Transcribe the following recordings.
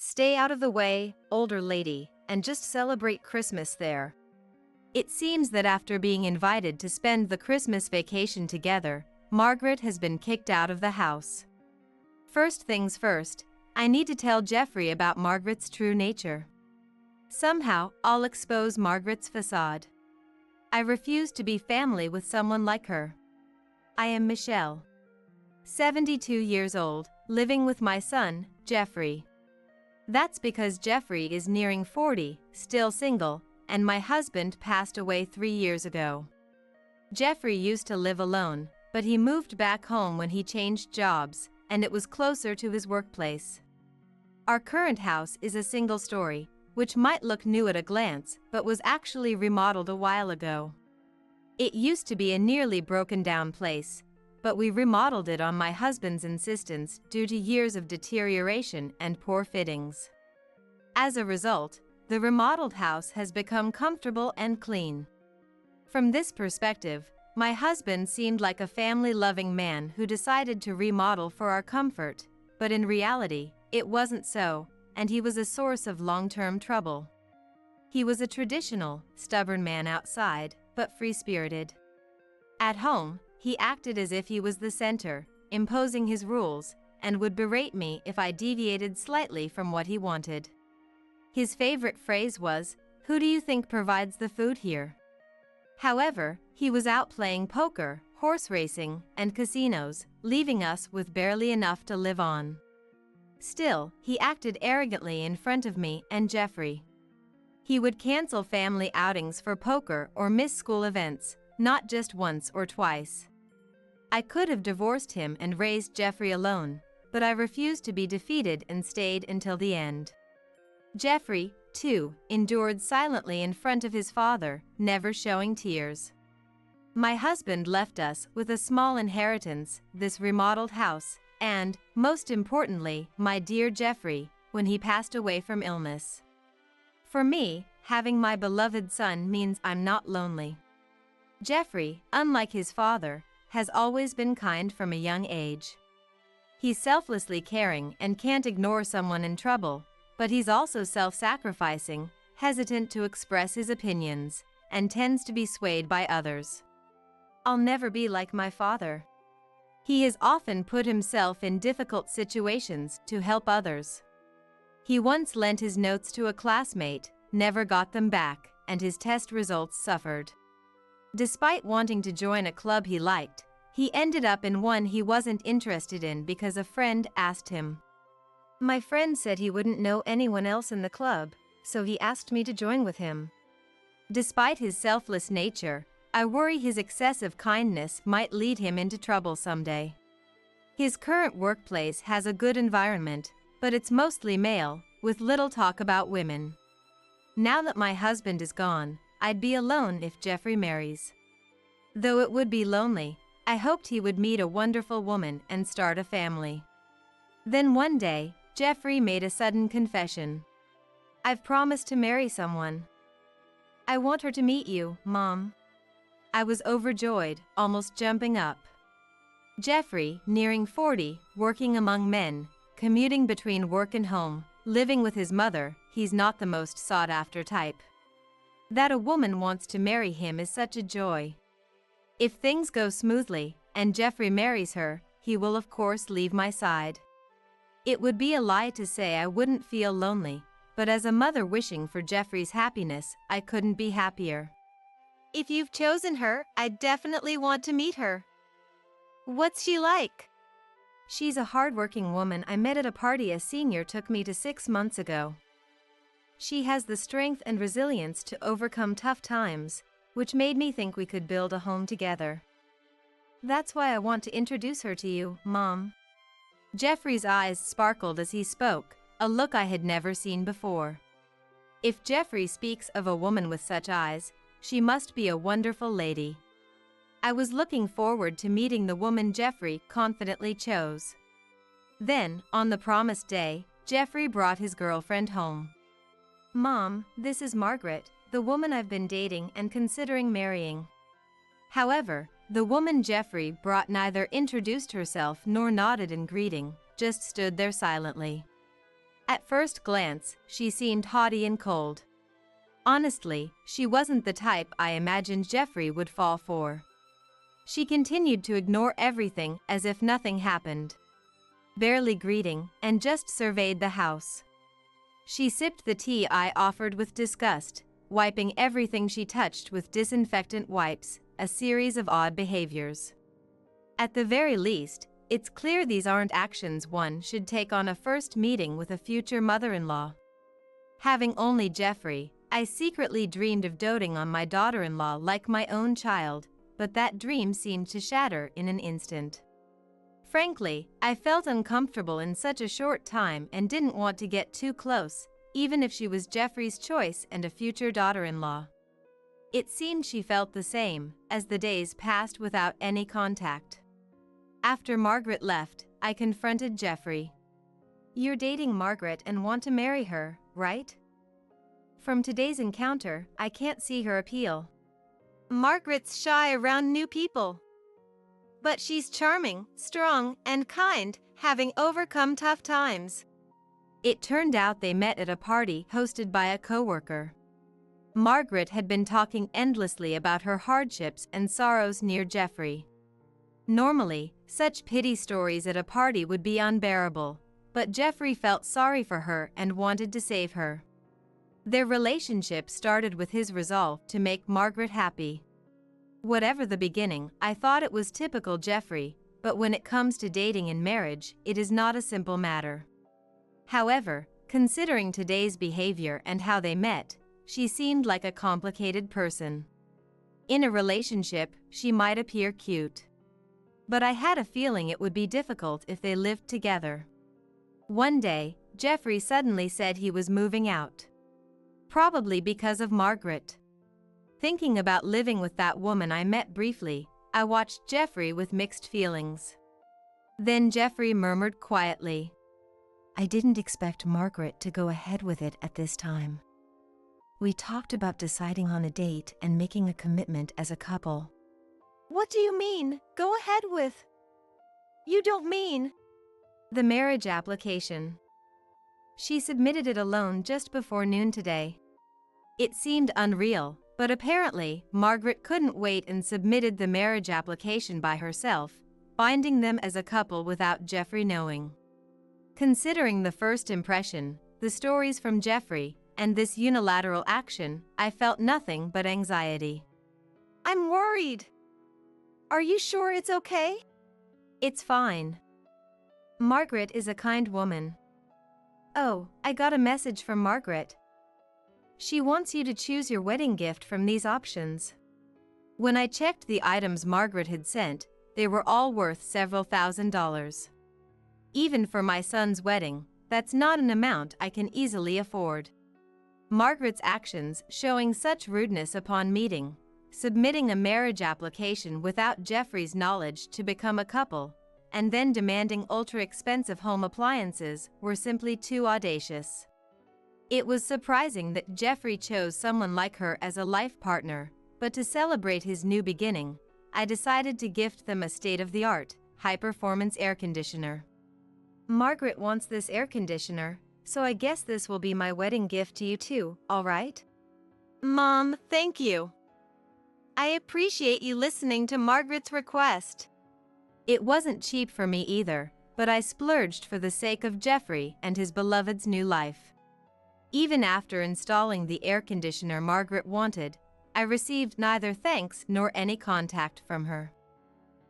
Stay out of the way, older lady, and just celebrate Christmas there. It seems that after being invited to spend the Christmas vacation together, Margaret has been kicked out of the house. First things first, I need to tell Jeffrey about Margaret's true nature. Somehow, I'll expose Margaret's facade. I refuse to be family with someone like her. I am Michelle, 72 years old, living with my son, Jeffrey. That's because Jeffrey is nearing 40, still single, and my husband passed away 3 years ago. Jeffrey used to live alone, but he moved back home when he changed jobs, and it was closer to his workplace. Our current house is a single story, which might look new at a glance, but was actually remodeled a while ago. It used to be a nearly broken down place, but we remodeled it on my husband's insistence due to years of deterioration and poor fittings. As a result, the remodeled house has become comfortable and clean. From this perspective, my husband seemed like a family-loving man who decided to remodel for our comfort, but in reality, it wasn't so, and he was a source of long-term trouble. He was a traditional, stubborn man outside, but free-spirited. At home, he acted as if he was the center, imposing his rules, and would berate me if I deviated slightly from what he wanted. His favorite phrase was, "Who do you think provides the food here?" However, he was out playing poker, horse racing, and casinos, leaving us with barely enough to live on. Still, he acted arrogantly in front of me and Jeffrey. He would cancel family outings for poker or miss school events, not just once or twice. I could have divorced him and raised Jeffrey alone, but I refused to be defeated and stayed until the end. Jeffrey, too, endured silently in front of his father, never showing tears. My husband left us with a small inheritance, this remodeled house, and, most importantly, my dear Jeffrey, when he passed away from illness. For me, having my beloved son means I'm not lonely. Jeffrey, unlike his father, has always been kind from a young age. He's selflessly caring and can't ignore someone in trouble, but he's also self-sacrificing, hesitant to express his opinions, and tends to be swayed by others. I'll never be like my father. He has often put himself in difficult situations to help others. He once lent his notes to a classmate, never got them back, and his test results suffered. Despite wanting to join a club he liked, he ended up in one he wasn't interested in because a friend asked him. My friend said he wouldn't know anyone else in the club, so he asked me to join with him. Despite his selfless nature, I worry his excessive kindness might lead him into trouble someday. His current workplace has a good environment, but it's mostly male, with little talk about women. Now that my husband is gone, I'd be alone if Jeffrey marries. Though it would be lonely, I hoped he would meet a wonderful woman and start a family. Then one day, Jeffrey made a sudden confession. I've promised to marry someone. I want her to meet you, Mom. I was overjoyed, almost jumping up. Jeffrey, nearing 40, working among men, commuting between work and home, living with his mother, he's not the most sought-after type. That a woman wants to marry him is such a joy. If things go smoothly, and Jeffrey marries her, he will of course leave my side. It would be a lie to say I wouldn't feel lonely, but as a mother wishing for Jeffrey's happiness, I couldn't be happier. If you've chosen her, I definitely want to meet her. What's she like? She's a hardworking woman I met at a party a senior took me to 6 months ago. She has the strength and resilience to overcome tough times, which made me think we could build a home together. That's why I want to introduce her to you, Mom. Jeffrey's eyes sparkled as he spoke, a look I had never seen before. If Jeffrey speaks of a woman with such eyes, she must be a wonderful lady. I was looking forward to meeting the woman Jeffrey confidently chose. Then, on the promised day, Jeffrey brought his girlfriend home. Mom, this is Margaret, the woman I've been dating and considering marrying. However, the woman Jeffrey brought neither introduced herself nor nodded in greeting, just stood there silently. At first glance, she seemed haughty and cold. Honestly, she wasn't the type I imagined Jeffrey would fall for. She continued to ignore everything as if nothing happened. Barely greeting, and just surveyed the house. She sipped the tea I offered with disgust, wiping everything she touched with disinfectant wipes, a series of odd behaviors. At the very least, it's clear these aren't actions one should take on a first meeting with a future mother-in-law. Having only Jeffrey, I secretly dreamed of doting on my daughter-in-law like my own child, but that dream seemed to shatter in an instant. Frankly, I felt uncomfortable in such a short time and didn't want to get too close, even if she was Jeffrey's choice and a future daughter-in-law. It seemed she felt the same, as the days passed without any contact. After Margaret left, I confronted Jeffrey. "You're dating Margaret and want to marry her, right?" From today's encounter, I can't see her appeal. "Margaret's shy around new people. But she's charming, strong, and kind, having overcome tough times." It turned out they met at a party hosted by a coworker. Margaret had been talking endlessly about her hardships and sorrows near Jeffrey. Normally, such pity stories at a party would be unbearable, but Jeffrey felt sorry for her and wanted to save her. Their relationship started with his resolve to make Margaret happy. Whatever the beginning, I thought it was typical Jeffrey, but when it comes to dating and marriage, it is not a simple matter. However, considering today's behavior and how they met, she seemed like a complicated person. In a relationship, she might appear cute. But I had a feeling it would be difficult if they lived together. One day, Jeffrey suddenly said he was moving out. Probably because of Margaret. Thinking about living with that woman I met briefly, I watched Jeffrey with mixed feelings. Then Jeffrey murmured quietly, "I didn't expect Margaret to go ahead with it at this time. We talked about deciding on a date and making a commitment as a couple." "What do you mean, go ahead with? You don't mean..." "The marriage application. She submitted it alone just before noon today." It seemed unreal, but apparently, Margaret couldn't wait and submitted the marriage application by herself, binding them as a couple without Jeffrey knowing. Considering the first impression, the stories from Jeffrey, and this unilateral action, I felt nothing but anxiety. "I'm worried. Are you sure it's okay?" "It's fine. Margaret is a kind woman." "Oh, I got a message from Margaret. She wants you to choose your wedding gift from these options." When I checked the items Margaret had sent, they were all worth several $1,000s. Even for my son's wedding, that's not an amount I can easily afford. Margaret's actions showing such rudeness upon meeting, submitting a marriage application without Jeffrey's knowledge to become a couple, and then demanding ultra-expensive home appliances were simply too audacious. It was surprising that Jeffrey chose someone like her as a life partner, but to celebrate his new beginning, I decided to gift them a state-of-the-art, high-performance air conditioner. "Margaret wants this air conditioner, so I guess this will be my wedding gift to you too, all right?" "Mom, thank you. I appreciate you listening to Margaret's request." It wasn't cheap for me either, but I splurged for the sake of Jeffrey and his beloved's new life. Even after installing the air conditioner Margaret wanted, I received neither thanks nor any contact from her.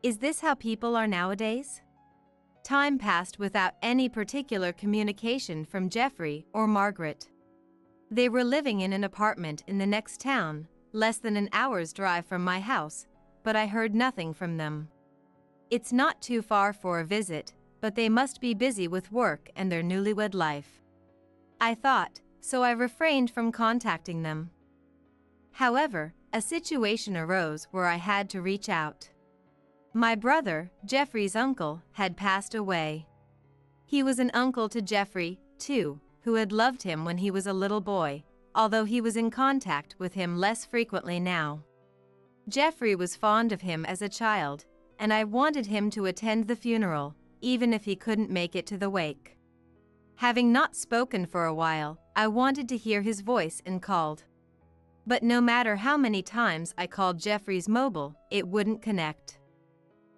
Is this how people are nowadays? Time passed without any particular communication from Jeffrey or Margaret. They were living in an apartment in the next town, less than an hour's drive from my house, but I heard nothing from them. It's not too far for a visit, but they must be busy with work and their newlywed life, I thought, so I refrained from contacting them. However, a situation arose where I had to reach out. My brother, Jeffrey's uncle, had passed away. He was an uncle to Jeffrey, too, who had loved him when he was a little boy, although he was in contact with him less frequently now. Jeffrey was fond of him as a child, and I wanted him to attend the funeral, even if he couldn't make it to the wake. Having not spoken for a while, I wanted to hear his voice and called. But no matter how many times I called Jeffrey's mobile, it wouldn't connect.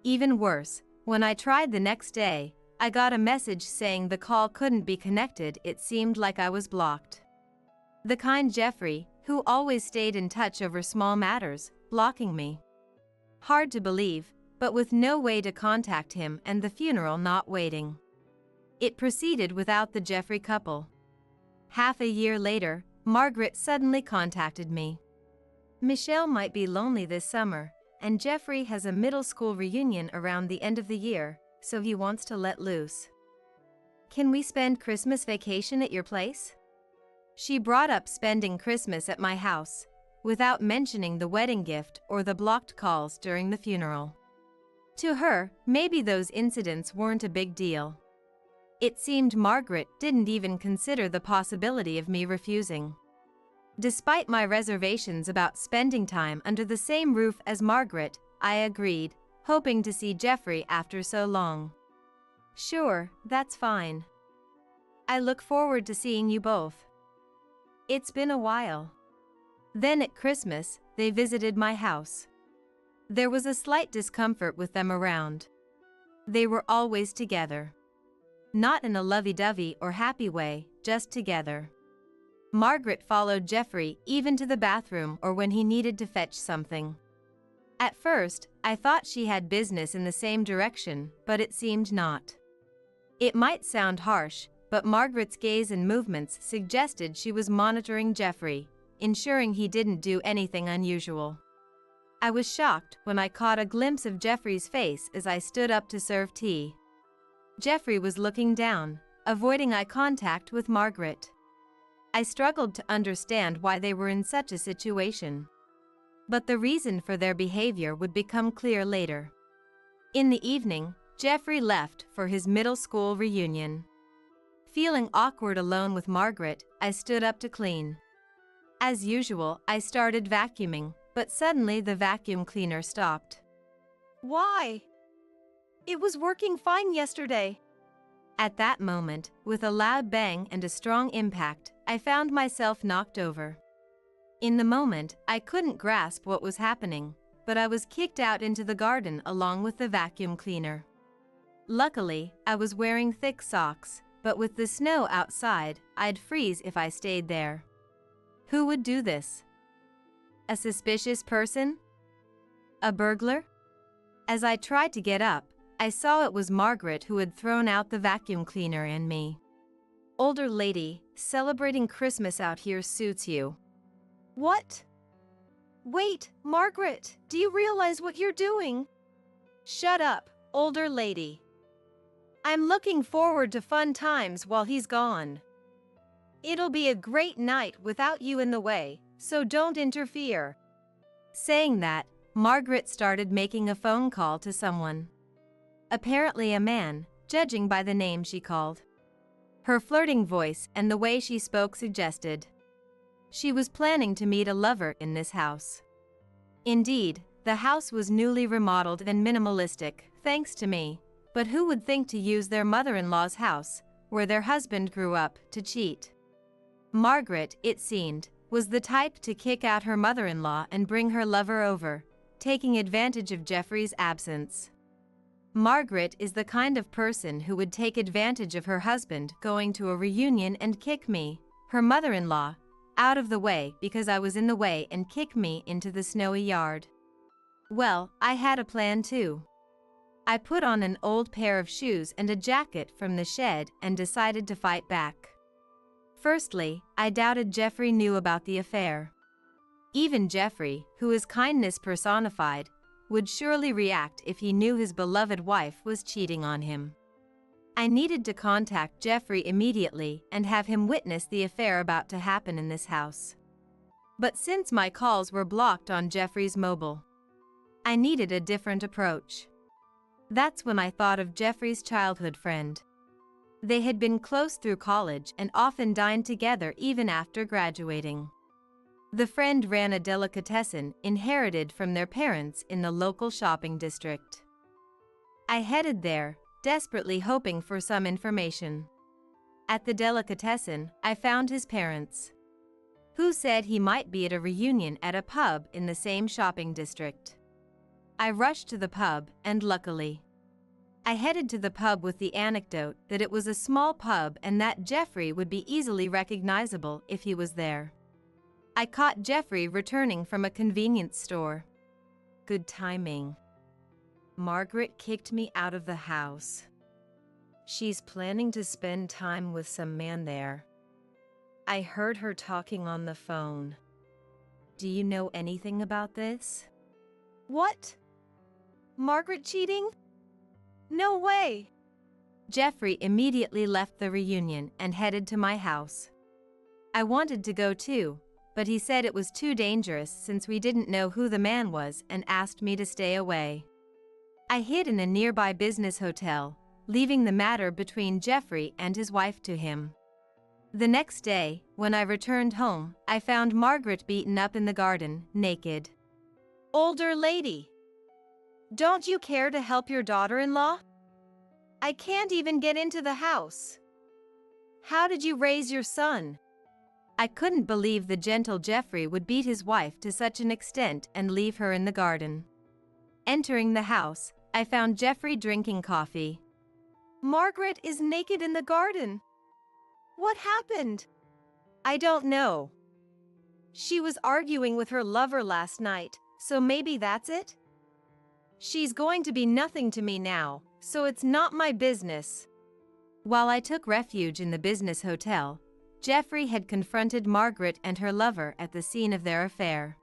Even worse, when I tried the next day, I got a message saying the call couldn't be connected. It seemed like I was blocked. The kind Jeffrey, who always stayed in touch over small matters, blocking me. Hard to believe, but with no way to contact him and the funeral not waiting. It proceeded without the Jeffrey couple. Half a year later, Margaret suddenly contacted me. Michelle might be lonely this summer, and Jeffrey has a middle school reunion around the end of the year, so he wants to let loose. Can we spend Christmas vacation at your place? She brought up spending Christmas at my house, without mentioning the wedding gift or the blocked calls during the funeral. To her, maybe those incidents weren't a big deal. It seemed Margaret didn't even consider the possibility of me refusing. Despite my reservations about spending time under the same roof as Margaret, I agreed, hoping to see Jeffrey after so long. Sure, that's fine. I look forward to seeing you both. It's been a while. Then at Christmas, they visited my house. There was a slight discomfort with them around. They were always together. Not in a lovey-dovey or happy way, just together. Margaret followed Jeffrey even to the bathroom or when he needed to fetch something. At first, I thought she had business in the same direction, but it seemed not. It might sound harsh, but Margaret's gaze and movements suggested she was monitoring Jeffrey, ensuring he didn't do anything unusual. I was shocked when I caught a glimpse of Jeffrey's face as I stood up to serve tea. Jeffrey was looking down, avoiding eye contact with Margaret. I struggled to understand why they were in such a situation. But the reason for their behavior would become clear later. In the evening, Jeffrey left for his middle school reunion. Feeling awkward alone with Margaret, I stood up to clean. As usual, I started vacuuming, but suddenly the vacuum cleaner stopped. Why? It was working fine yesterday. At that moment, with a loud bang and a strong impact, I found myself knocked over. In the moment, I couldn't grasp what was happening, but I was kicked out into the garden along with the vacuum cleaner. Luckily, I was wearing thick socks, but with the snow outside, I'd freeze if I stayed there. Who would do this? A suspicious person? A burglar? As I tried to get up, I saw it was Margaret who had thrown out the vacuum cleaner and me. Older lady, celebrating Christmas out here suits you. What? Wait, Margaret, do you realize what you're doing? Shut up, older lady. I'm looking forward to fun times while he's gone. It'll be a great night without you in the way, so don't interfere. Saying that, Margaret started making a phone call to someone. Apparently a man, judging by the name she called. Her flirting voice and the way she spoke suggested she was planning to meet a lover in this house. Indeed, the house was newly remodeled and minimalistic, thanks to me, but who would think to use their mother-in-law's house, where their husband grew up, to cheat? Margaret, it seemed, was the type to kick out her mother-in-law and bring her lover over, taking advantage of Jeffrey's absence. Margaret is the kind of person who would take advantage of her husband going to a reunion and kick me, her mother-in-law, out of the way because I was in the way and kick me into the snowy yard. Well, I had a plan too. I put on an old pair of shoes and a jacket from the shed and decided to fight back. Firstly, I doubted Jeffrey knew about the affair. Even Jeffrey, who is kindness personified, would surely react if he knew his beloved wife was cheating on him. I needed to contact Jeffrey immediately and have him witness the affair about to happen in this house. But since my calls were blocked on Jeffrey's mobile, I needed a different approach. That's when I thought of Jeffrey's childhood friend. They had been close through college and often dined together even after graduating. The friend ran a delicatessen inherited from their parents in the local shopping district. I headed there, desperately hoping for some information. At the delicatessen, I found his parents, who said he might be at a reunion at a pub in the same shopping district. I rushed to the pub, and luckily, I headed to the pub with the anecdote that it was a small pub and that Jeffrey would be easily recognizable if he was there. I caught Jeffrey returning from a convenience store. Good timing. Margaret kicked me out of the house. She's planning to spend time with some man there. I heard her talking on the phone. Do you know anything about this? What? Margaret cheating? No way! Jeffrey immediately left the reunion and headed to my house. I wanted to go too, but he said it was too dangerous since we didn't know who the man was and asked me to stay away. I hid in a nearby business hotel, leaving the matter between Jeffrey and his wife to him. The next day, when I returned home, I found Margaret beaten up in the garden, naked. Older lady. Don't you care to help your daughter-in-law? I can't even get into the house. How did you raise your son? I couldn't believe the gentle Jeffrey would beat his wife to such an extent and leave her in the garden. Entering the house, I found Jeffrey drinking coffee. Margaret is naked in the garden. What happened? I don't know. She was arguing with her lover last night, so maybe that's it? She's going to be nothing to me now, so it's not my business. While I took refuge in the business hotel, Jeffrey had confronted Margaret and her lover at the scene of their affair.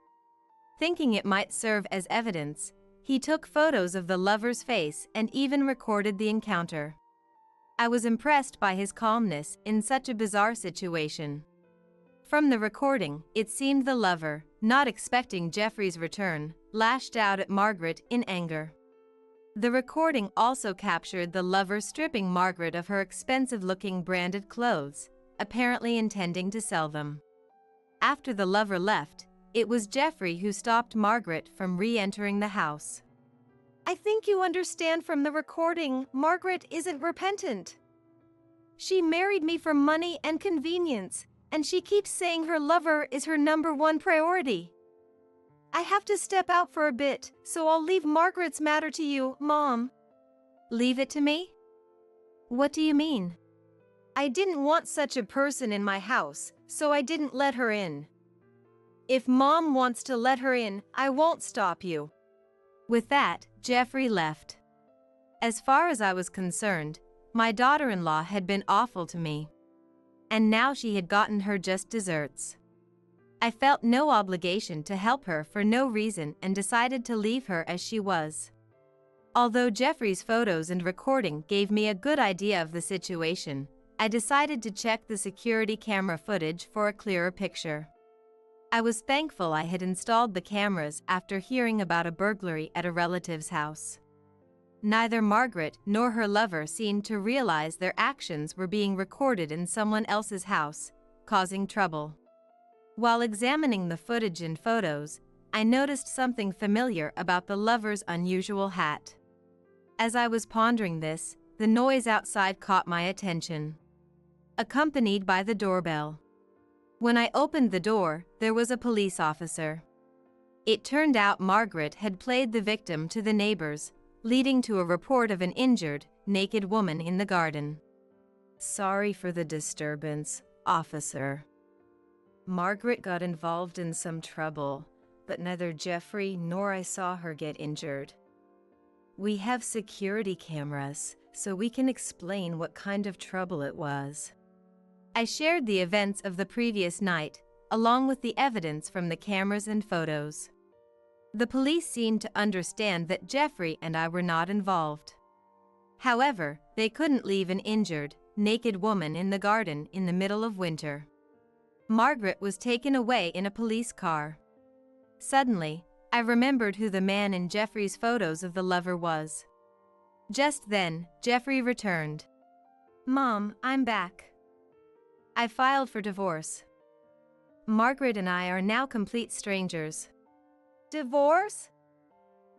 Thinking it might serve as evidence, he took photos of the lover's face and even recorded the encounter. I was impressed by his calmness in such a bizarre situation. From the recording, it seemed the lover, not expecting Jeffrey's return, lashed out at Margaret in anger. The recording also captured the lover stripping Margaret of her expensive-looking branded clothes, apparently intending to sell them. After the lover left, it was Jeffrey who stopped Margaret from re-entering the house. I think you understand from the recording, Margaret isn't repentant. She married me for money and convenience, and she keeps saying her lover is her #1 priority. I have to step out for a bit, so I'll leave Margaret's matter to you, Mom. Leave it to me? What do you mean? I didn't want such a person in my house, so I didn't let her in. If Mom wants to let her in, I won't stop you. With that, Jeffrey left. As far as I was concerned, my daughter-in-law had been awful to me. And now she had gotten her just desserts. I felt no obligation to help her for no reason and decided to leave her as she was. Although Jeffrey's photos and recording gave me a good idea of the situation, I decided to check the security camera footage for a clearer picture. I was thankful I had installed the cameras after hearing about a burglary at a relative's house. Neither Margaret nor her lover seemed to realize their actions were being recorded in someone else's house, causing trouble. While examining the footage and photos, I noticed something familiar about the lover's unusual hat. As I was pondering this, the noise outside caught my attention, accompanied by the doorbell. When I opened the door, there was a police officer. It turned out Margaret had played the victim to the neighbors, leading to a report of an injured, naked woman in the garden. Sorry for the disturbance, officer. Margaret got involved in some trouble, but neither Jeffrey nor I saw her get injured. We have security cameras, so we can explain what kind of trouble it was. I shared the events of the previous night, along with the evidence from the cameras and photos. The police seemed to understand that Jeffrey and I were not involved. However, they couldn't leave an injured, naked woman in the garden in the middle of winter. Margaret was taken away in a police car. Suddenly, I remembered who the man in Jeffrey's photos of the lover was. Just then, Jeffrey returned. Mom, I'm back. I filed for divorce. Margaret and I are now complete strangers. Divorce?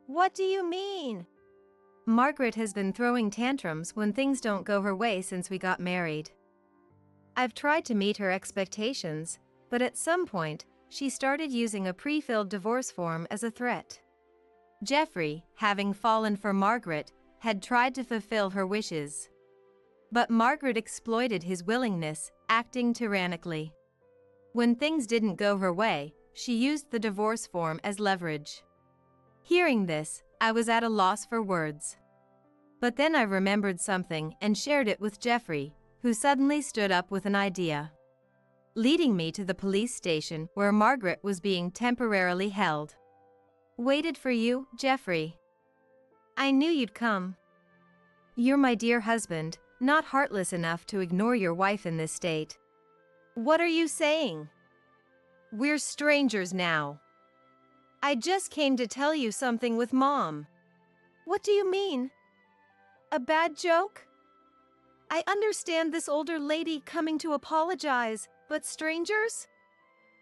What do you mean? Margaret has been throwing tantrums when things don't go her way since we got married. I've tried to meet her expectations, but at some point, she started using a pre-filled divorce form as a threat. Jeffrey, having fallen for Margaret, had tried to fulfill her wishes. But Margaret exploited his willingness, acting tyrannically. When things didn't go her way, she used the divorce form as leverage. Hearing this, I was at a loss for words. But then I remembered something and shared it with Jeffrey, who suddenly stood up with an idea. Leading me to the police station where Margaret was being temporarily held. "Waited for you, Jeffrey. I knew you'd come. You're my dear husband, not heartless enough to ignore your wife in this state." What are you saying? We're strangers now. I just came to tell you something with Mom. What do you mean? A bad joke? I understand this older lady coming to apologize, but strangers?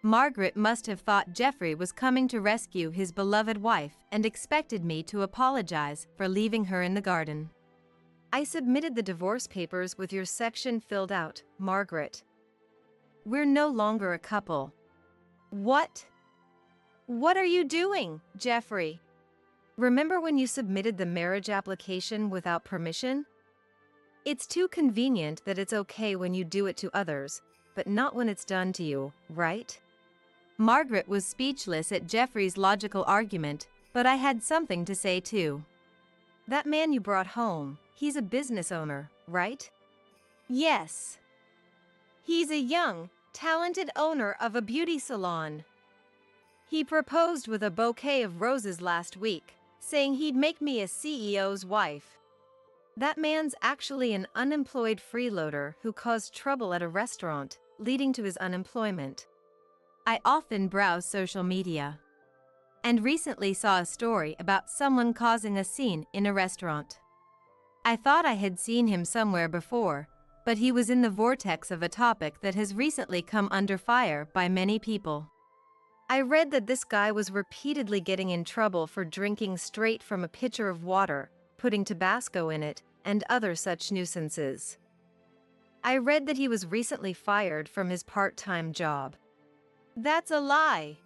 Margaret must have thought Jeffrey was coming to rescue his beloved wife and expected me to apologize for leaving her in the garden. I submitted the divorce papers with your section filled out, Margaret. We're no longer a couple. What? What are you doing, Jeffrey? Remember when you submitted the marriage application without permission? It's too convenient that it's okay when you do it to others, but not when it's done to you, right? Margaret was speechless at Jeffrey's logical argument, but I had something to say too. That man you brought home, he's a business owner, right? Yes. He's a young, talented owner of a beauty salon. He proposed with a bouquet of roses last week, saying he'd make me a CEO's wife. That man's actually an unemployed freeloader who caused trouble at a restaurant, leading to his unemployment. I often browse social media and recently saw a story about someone causing a scene in a restaurant. I thought I had seen him somewhere before, but he was in the vortex of a topic that has recently come under fire by many people. I read that this guy was repeatedly getting in trouble for drinking straight from a pitcher of water, putting Tabasco in it, and other such nuisances. I read that he was recently fired from his part-time job. That's a lie.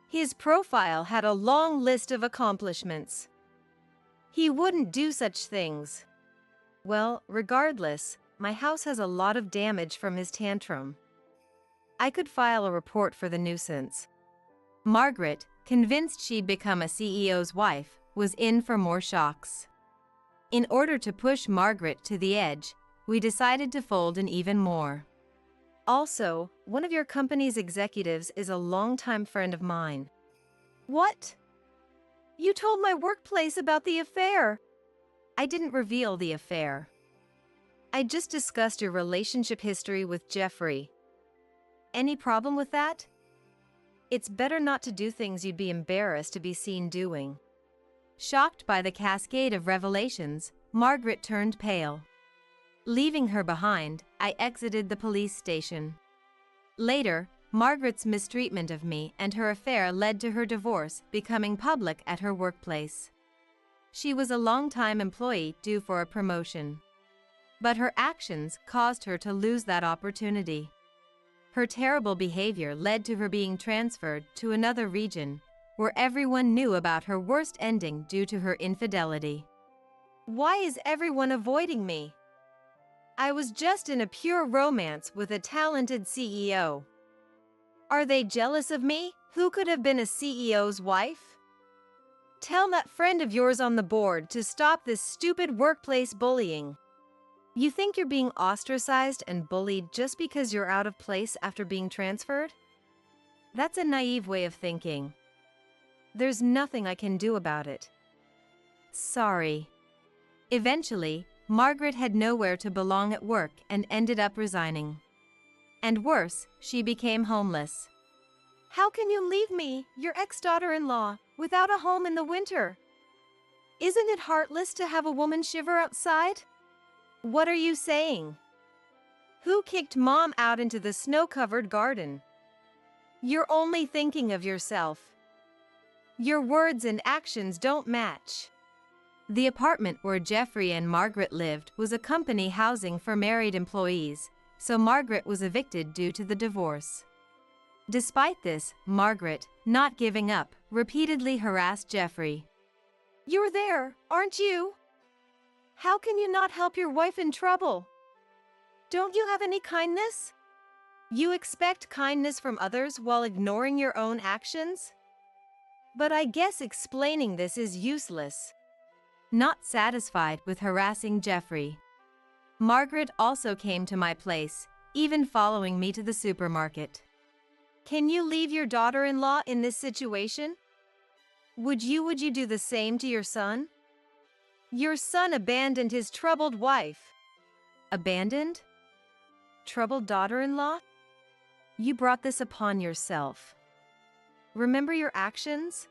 His profile had a long list of accomplishments. He wouldn't do such things. Well, regardless, my house has a lot of damage from his tantrum. I could file a report for the nuisance. Margaret, convinced she'd become a CEO's wife, was in for more shocks. In order to push Margaret to the edge, we decided to fold in even more. Also, one of your company's executives is a longtime friend of mine. What? You told my workplace about the affair. I didn't reveal the affair. I just discussed your relationship history with Jeffrey. Any problem with that? It's better not to do things you'd be embarrassed to be seen doing. Shocked by the cascade of revelations, Margaret turned pale. Leaving her behind, I exited the police station. Later, Margaret's mistreatment of me and her affair led to her divorce becoming public at her workplace. She was a long-time employee due for a promotion. But her actions caused her to lose that opportunity. Her terrible behavior led to her being transferred to another region, where everyone knew about her worst ending due to her infidelity. Why is everyone avoiding me? I was just in a pure romance with a talented CEO. Are they jealous of me, who could have been a CEO's wife? Tell that friend of yours on the board to stop this stupid workplace bullying. You think you're being ostracized and bullied just because you're out of place after being transferred? That's a naive way of thinking. There's nothing I can do about it. Sorry. Eventually, Margaret had nowhere to belong at work and ended up resigning. And worse, she became homeless. How can you leave me, your ex-daughter-in-law, without a home in the winter? Isn't it heartless to have a woman shiver outside? What are you saying? Who kicked Mom out into the snow-covered garden? You're only thinking of yourself. Your words and actions don't match. The apartment where Jeffrey and Margaret lived was a company housing for married employees, so Margaret was evicted due to the divorce. Despite this, Margaret, not giving up, repeatedly harassed Jeffrey. You're there, aren't you? How can you not help your wife in trouble? Don't you have any kindness? You expect kindness from others while ignoring your own actions? But I guess explaining this is useless. Not satisfied with harassing Jeffrey, Margaret also came to my place, even following me to the supermarket. Can you leave your daughter-in-law in this situation? Would you do the same to your son? Your son abandoned his troubled wife. Abandoned? Troubled daughter-in-law? You brought this upon yourself. Remember your actions?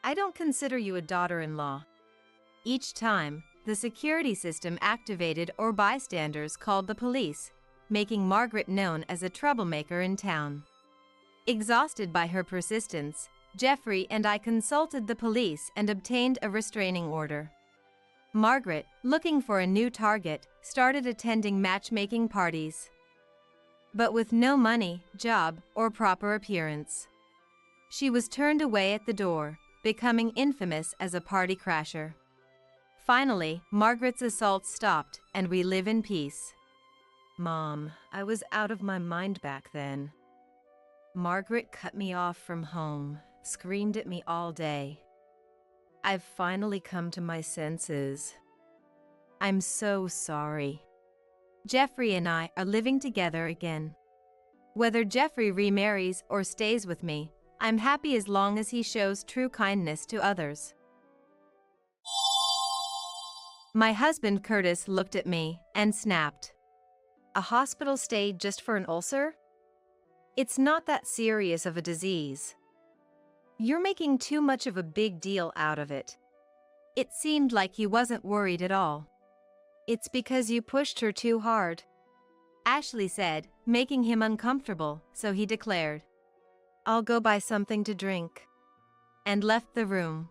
I don't consider you a daughter-in-law. Each time, the security system activated or bystanders called the police, making Margaret known as a troublemaker in town. Exhausted by her persistence, Jeffrey and I consulted the police and obtained a restraining order. Margaret, looking for a new target, started attending matchmaking parties, but with no money, job, or proper appearance. She was turned away at the door, becoming infamous as a party crasher. Finally, Margaret's assaults stopped, and we live in peace. Mom, I was out of my mind back then. Margaret cut me off from home, screamed at me all day. I've finally come to my senses. I'm so sorry. Jeffrey and I are living together again. Whether Jeffrey remarries or stays with me, I'm happy as long as he shows true kindness to others. My husband Curtis looked at me and snapped. A hospital stay just for an ulcer? It's not that serious of a disease. You're making too much of a big deal out of it. It seemed like he wasn't worried at all. It's because you pushed her too hard, Ashley said, making him uncomfortable, so he declared, I'll go buy something to drink, and left the room.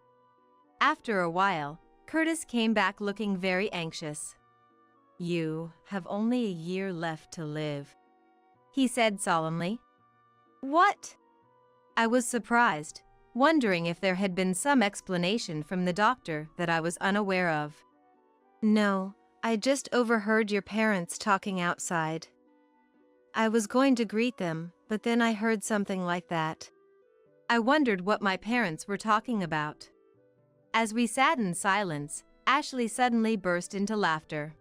After a while, Curtis came back looking very anxious. You have only a year left to live, he said solemnly. What? I was surprised, wondering if there had been some explanation from the doctor that I was unaware of. No, I just overheard your parents talking outside. I was going to greet them, but then I heard something like that. I wondered what my parents were talking about. As we sat in silence, Ashley suddenly burst into laughter.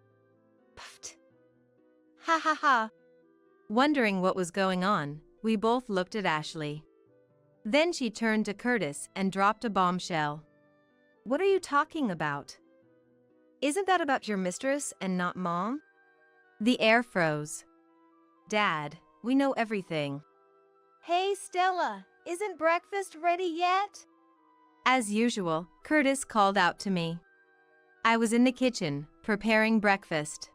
Pfft. Ha ha ha. Wondering what was going on, we both looked at Ashley. Then she turned to Curtis and dropped a bombshell. What are you talking about? Isn't that about your mistress and not Mom? The air froze. Dad, we know everything. Hey Stella, isn't breakfast ready yet? As usual, Curtis called out to me. I was in the kitchen, preparing breakfast.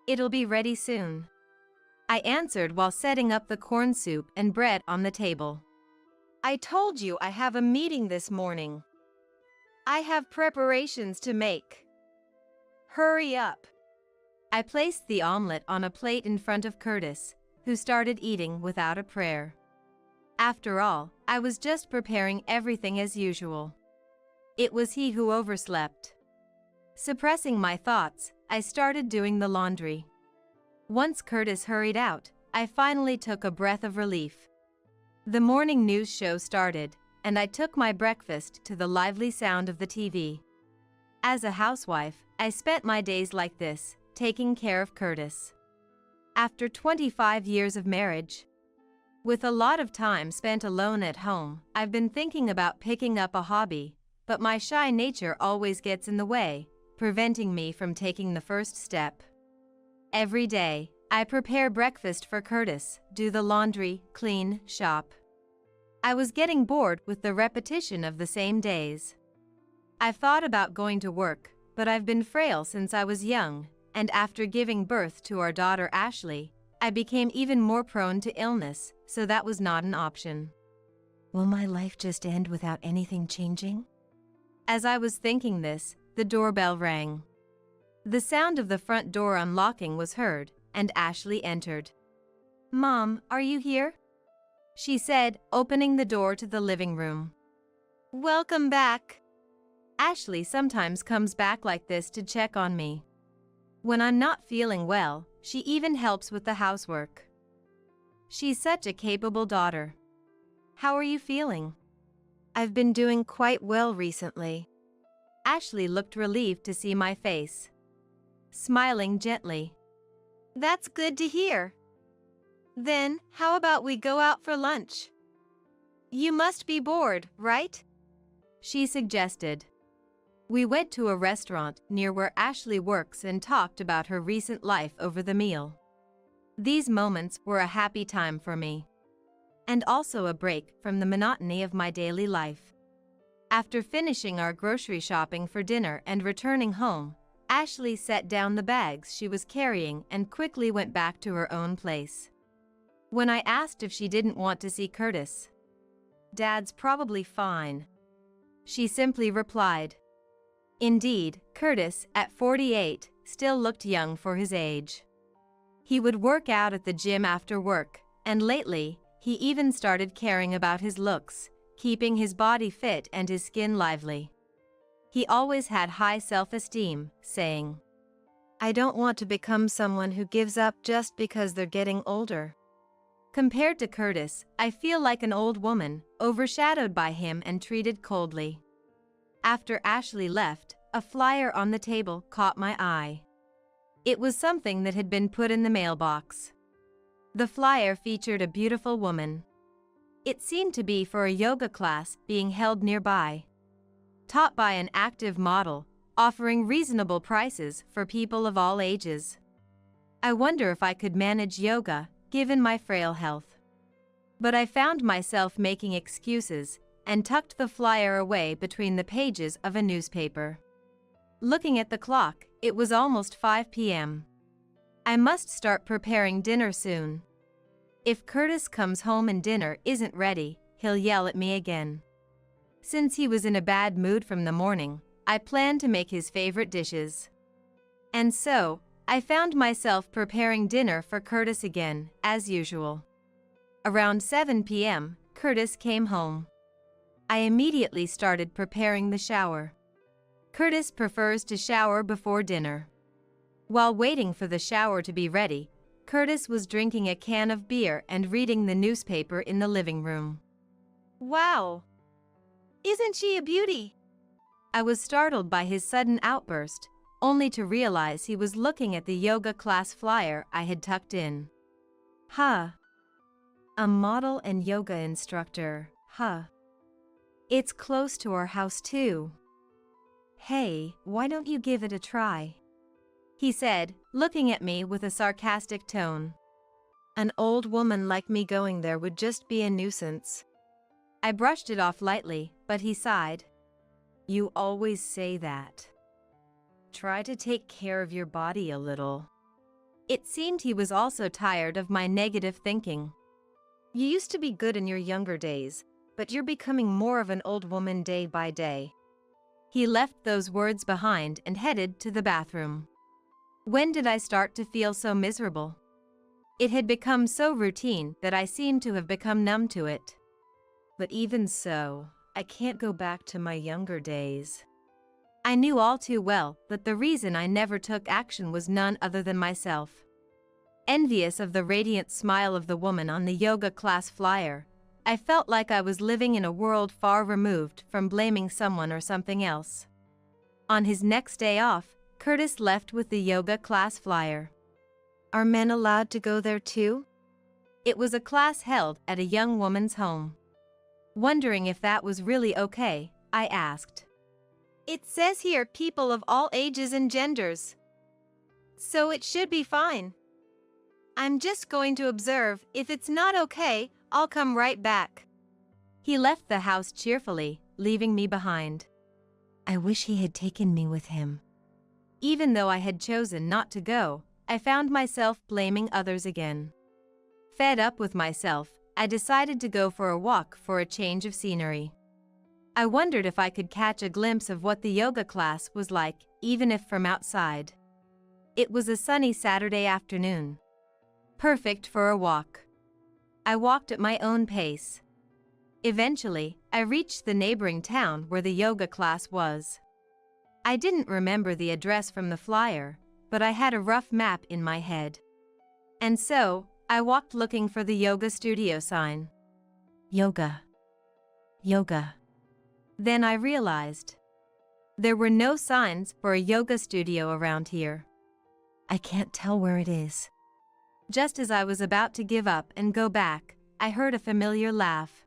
It'll be ready soon, I answered while setting up the corn soup and bread on the table. I told you I have a meeting this morning. I have preparations to make. Hurry up. I placed the omelet on a plate in front of Curtis, who started eating without a prayer. After all, I was just preparing everything as usual. It was he who overslept. Suppressing my thoughts, I started doing the laundry. Once Curtis hurried out, I finally took a breath of relief. The morning news show started, and I took my breakfast to the lively sound of the TV. As a housewife, I spent my days like this, taking care of Curtis. After 25 years of marriage, with a lot of time spent alone at home, I've been thinking about picking up a hobby, but my shy nature always gets in the way, preventing me from taking the first step. Every day, I prepare breakfast for Curtis, do the laundry, clean, shop. I was getting bored with the repetition of the same days. I've thought about going to work, but I've been frail since I was young, and after giving birth to our daughter Ashley, I became even more prone to illness, so that was not an option. Will my life just end without anything changing? As I was thinking this, the doorbell rang. The sound of the front door unlocking was heard, and Ashley entered. "Mom, are you here?" she said, opening the door to the living room. Welcome back. Ashley sometimes comes back like this to check on me. When I'm not feeling well, she even helps with the housework. She's such a capable daughter. How are you feeling? I've been doing quite well recently. Ashley looked relieved to see my face, smiling gently. That's good to hear. Then, how about we go out for lunch? You must be bored, right? She suggested. We went to a restaurant near where Ashley works and talked about her recent life over the meal. These moments were a happy time for me, and also a break from the monotony of my daily life. After finishing our grocery shopping for dinner and returning home, Ashley set down the bags she was carrying and quickly went back to her own place. When I asked if she didn't want to see Curtis, "Dad's probably fine," she simply replied. Indeed, Curtis, at 48, still looked young for his age. He would work out at the gym after work, and lately, he even started caring about his looks, keeping his body fit and his skin lively. He always had high self-esteem, saying, "I don't want to become someone who gives up just because they're getting older." Compared to Curtis, I feel like an old woman, overshadowed by him and treated coldly. After Ashley left, a flyer on the table caught my eye. It was something that had been put in the mailbox. The flyer featured a beautiful woman. It seemed to be for a yoga class being held nearby, taught by an active model, offering reasonable prices for people of all ages. I wonder if I could manage yoga, given my frail health. But I found myself making excuses and tucked the flyer away between the pages of a newspaper. Looking at the clock, it was almost 5 p.m. I must start preparing dinner soon. If Curtis comes home and dinner isn't ready, he'll yell at me again. Since he was in a bad mood from the morning, I planned to make his favorite dishes. And so, I found myself preparing dinner for Curtis again, as usual. Around 7 p.m., Curtis came home. I immediately started preparing the shower. Curtis prefers to shower before dinner. While waiting for the shower to be ready, Curtis was drinking a can of beer and reading the newspaper in the living room. Wow! Isn't she a beauty? I was startled by his sudden outburst, only to realize he was looking at the yoga class flyer I had tucked in. Huh. A model and yoga instructor, huh. It's close to our house too. Hey, why don't you give it a try? He said, looking at me with a sarcastic tone. An old woman like me going there would just be a nuisance. I brushed it off lightly, but he sighed. You always say that. Try to take care of your body a little. It seemed he was also tired of my negative thinking. You used to be good in your younger days, but you're becoming more of an old woman day by day. He left those words behind and headed to the bathroom. When did I start to feel so miserable? It had become so routine that I seemed to have become numb to it. But even so, I can't go back to my younger days. I knew all too well that the reason I never took action was none other than myself. Envious of the radiant smile of the woman on the yoga class flyer, I felt like I was living in a world far removed from blaming someone or something else. On his next day off, Curtis left with the yoga class flyer. Are men allowed to go there too? It was a class held at a young woman's home. Wondering if that was really okay, I asked. It says here people of all ages and genders. So it should be fine. I'm just going to observe. If it's not okay, I'll come right back. He left the house cheerfully, leaving me behind. I wish he had taken me with him. Even though I had chosen not to go, I found myself blaming others again. Fed up with myself, I decided to go for a walk for a change of scenery. I wondered if I could catch a glimpse of what the yoga class was like, even if from outside. It was a sunny Saturday afternoon, perfect for a walk. I walked at my own pace. Eventually, I reached the neighboring town where the yoga class was. I didn't remember the address from the flyer, but I had a rough map in my head. And so, I walked looking for the yoga studio sign. Yoga. Yoga. Then I realized there were no signs for a yoga studio around here. I can't tell where it is. Just as I was about to give up and go back, I heard a familiar laugh.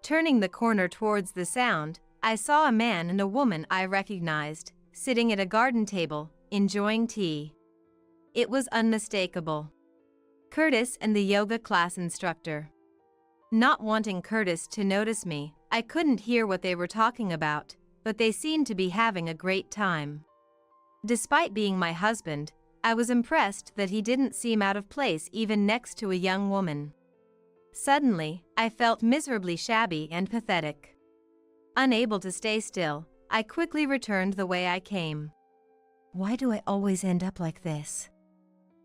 Turning the corner towards the sound, I saw a man and a woman I recognized, sitting at a garden table, enjoying tea. It was unmistakable. Curtis and the yoga class instructor. Not wanting Curtis to notice me, I couldn't hear what they were talking about, but they seemed to be having a great time. Despite being my husband, I was impressed that he didn't seem out of place even next to a young woman. Suddenly, I felt miserably shabby and pathetic. Unable to stay still, I quickly returned the way I came. Why do I always end up like this?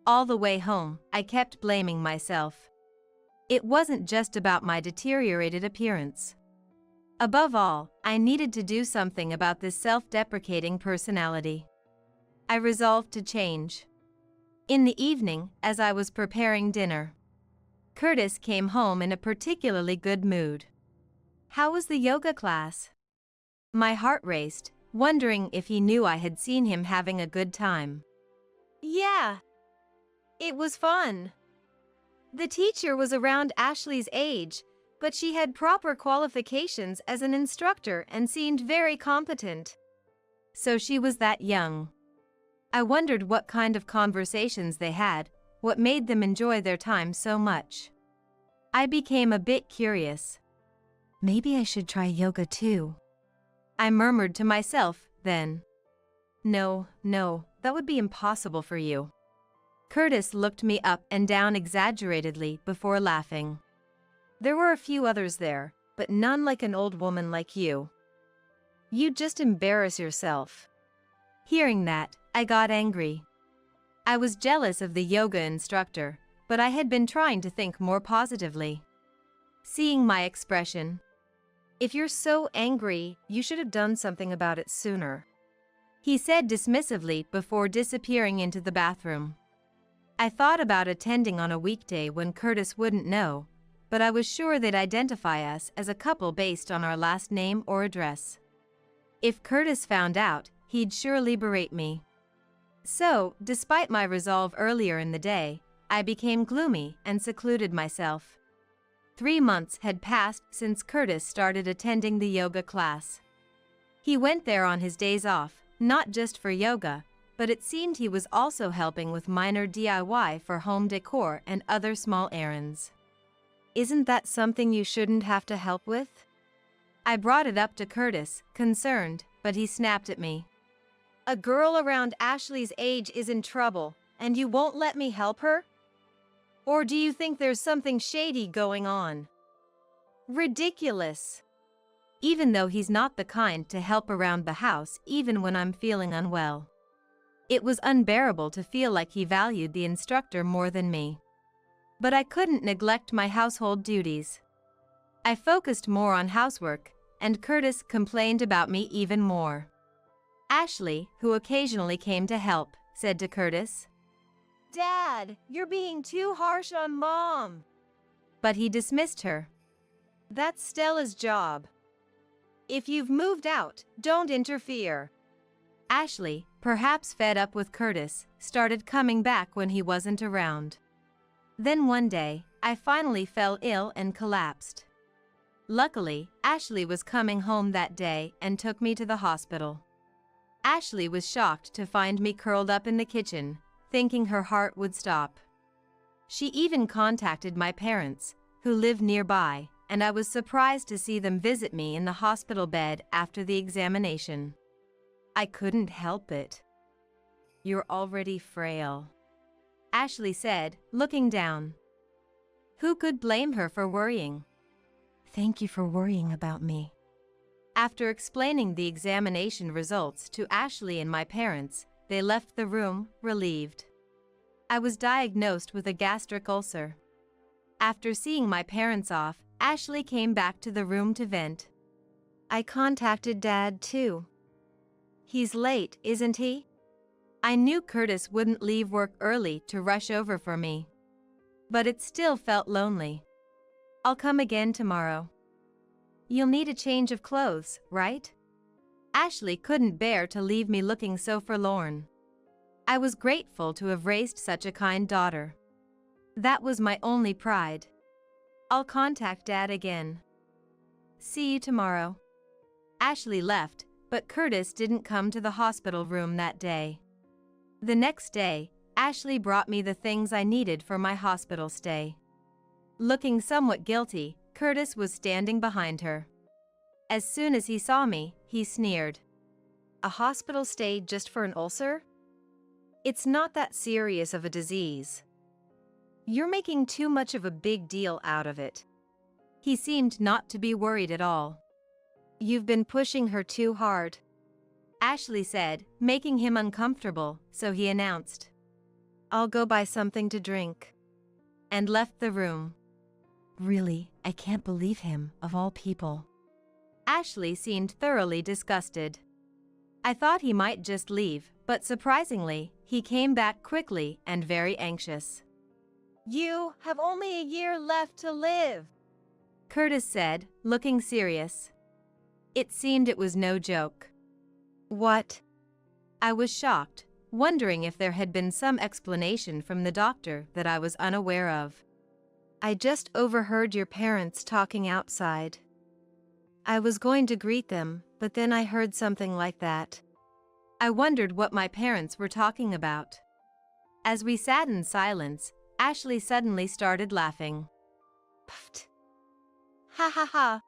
All the way home, I kept blaming myself. It wasn't just about my deteriorated appearance. Above all, I needed to do something about this self-deprecating personality. I resolved to change. In the evening, as I was preparing dinner, Curtis came home in a particularly good mood. How was the yoga class? My heart raced, wondering if he knew I had seen him having a good time. Yeah. It was fun. The teacher was around Ashley's age, but she had proper qualifications as an instructor and seemed very competent. So she was that young. I wondered what kind of conversations they had, what made them enjoy their time so much. I became a bit curious. Maybe I should try yoga too. I murmured to myself, then. No, that would be impossible for you. Curtis looked me up and down exaggeratedly before laughing. There were a few others there, but none like an old woman like you. You'd just embarrass yourself. Hearing that, I got angry. I was jealous of the yoga instructor, but I had been trying to think more positively. Seeing my expression, "If you're so angry, you should have done something about it sooner," he said dismissively before disappearing into the bathroom. I thought about attending on a weekday when Curtis wouldn't know, but I was sure they'd identify us as a couple based on our last name or address. If Curtis found out, he'd surely berate me. So, despite my resolve earlier in the day, I became gloomy and secluded myself. 3 months had passed since Curtis started attending the yoga class. He went there on his days off, not just for yoga, but it seemed he was also helping with minor DIY for home decor and other small errands. Isn't that something you shouldn't have to help with? I brought it up to Curtis, concerned, but he snapped at me. A girl around Ashley's age is in trouble, and you won't let me help her? Or do you think there's something shady going on? Ridiculous. Even though he's not the kind to help around the house even when I'm feeling unwell. It was unbearable to feel like he valued the instructor more than me. But I couldn't neglect my household duties. I focused more on housework, and Curtis complained about me even more. Ashley, who occasionally came to help, said to Curtis, "Dad, you're being too harsh on Mom." But he dismissed her. That's Stella's job. If you've moved out, don't interfere. Ashley, perhaps fed up with Curtis, started coming back when he wasn't around. Then one day, I finally fell ill and collapsed. Luckily, Ashley was coming home that day and took me to the hospital. Ashley was shocked to find me curled up in the kitchen, thinking her heart would stop. She even contacted my parents, who live nearby, and I was surprised to see them visit me in the hospital bed after the examination. I couldn't help it. "You're already frail," Ashley said, looking down. Who could blame her for worrying? "Thank you for worrying about me." After explaining the examination results to Ashley and my parents, they left the room, relieved. I was diagnosed with a gastric ulcer. After seeing my parents off, Ashley came back to the room to vent. I contacted Dad too. He's late, isn't he? I knew Curtis wouldn't leave work early to rush over for me. But it still felt lonely. I'll come again tomorrow. You'll need a change of clothes, right? Ashley couldn't bear to leave me looking so forlorn. I was grateful to have raised such a kind daughter. That was my only pride. I'll contact Dad again. See you tomorrow. Ashley left, but Curtis didn't come to the hospital room that day. The next day, Ashley brought me the things I needed for my hospital stay. Looking somewhat guilty, Curtis was standing behind her. As soon as he saw me, he sneered. A hospital stay just for an ulcer? It's not that serious of a disease. You're making too much of a big deal out of it. He seemed not to be worried at all. You've been pushing her too hard, Ashley said, making him uncomfortable, so he announced, I'll go buy something to drink, and left the room. Really, I can't believe him, of all people. Ashley seemed thoroughly disgusted. I thought he might just leave, but surprisingly, he came back quickly and very anxious. You have only a year left to live, Curtis said, looking serious. It seemed it was no joke. What? I was shocked, wondering if there had been some explanation from the doctor that I was unaware of. I just overheard your parents talking outside. I was going to greet them, but then I heard something like that. I wondered what my parents were talking about. As we sat in silence, Ashley suddenly started laughing. Pfft. Ha ha ha.